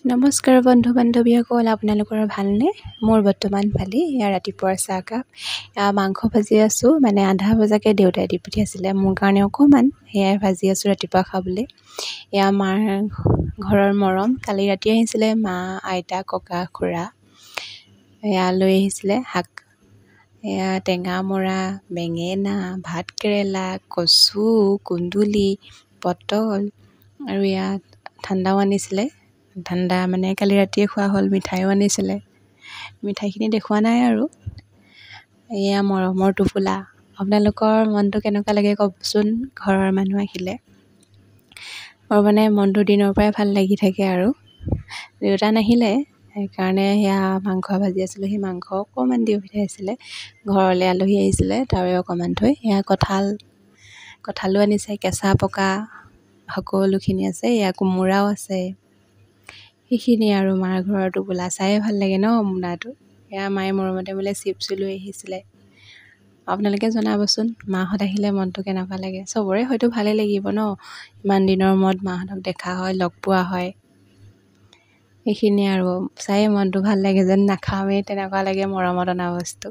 নমস্কাৰ বন্ধু বান্ধৱীসকল, আপোনালোকৰ ভালনে? মোৰ বৰ্তমান ভালেই। এয়া ৰাতিপুৱাৰ চাহকাপ, মাংস ভাজি আছোঁ। মানে আধা ভজাকৈ দেউতাই দি পঠিয়াইছিলে মোৰ কাৰণে অকণমান, সেয়াই ভাজি আছোঁ ৰাতিপুৱা খাবলৈ। এয়া মাৰ ঘৰৰ মৰম। কালি ৰাতি আহিছিলে মা, আইতা, ককা, খুৰা, এয়া লৈ আহিছিলে শাক। এয়া টেঙা মৰা, বেঙেনা, ভাত কেৰেলা, কচু, কুন্দুলি, পটল আৰু ইয়াত ঠাণ্ডাও আনিছিলে। ঠাণ্ডা মানে কালি ৰাতিয়ে খোৱা হ'ল। মিঠাইও আনিছিলে। মিঠাইখিনি দেখুওৱা নাই আৰু। এয়া মৰমৰ টোপোলা। আপোনালোকৰ মনটো কেনেকুৱা লাগে কওকচোন ঘৰৰ মানুহ আহিলে। মোৰ মানে মনটো দিনৰ পৰাই ভাল লাগি থাকে আৰু। দেউতা নাহিলে, সেইকাৰণে সেয়া মাংস ভাজি আছিলোঁ। সেই মাংস অকণমান দি পঠিয়াইছিলে। ঘৰলৈ আলহী আহিছিলে, তাৰে অকণমান থৈ। এয়া কঁঠালো আনিছে, কেঁচা পকা সকলোখিনি আছে। এয়া কোমোৰাও আছে। সেইখিনিয়ে আৰু মাৰ ঘৰৰ টোপোলা। চায়ে ভাল লাগে ন মোনাটো। এয়া মায়ে মৰমতে বোলে চিপছো লৈ আহিছিলে। আপোনালোকে জনাবচোন মাহঁত আহিলে মনটো কেনেকুৱা লাগে। চবৰে হয়তো ভালেই লাগিব ন, ইমান দিনৰ মূৰত মাহঁতক দেখা হয়, লগ পোৱা হয়। সেইখিনিয়ে আৰু চায়ে মনটো ভাল লাগে, যেন নাখাওঁৱেই তেনেকুৱা লাগে মৰমত অনা বস্তু।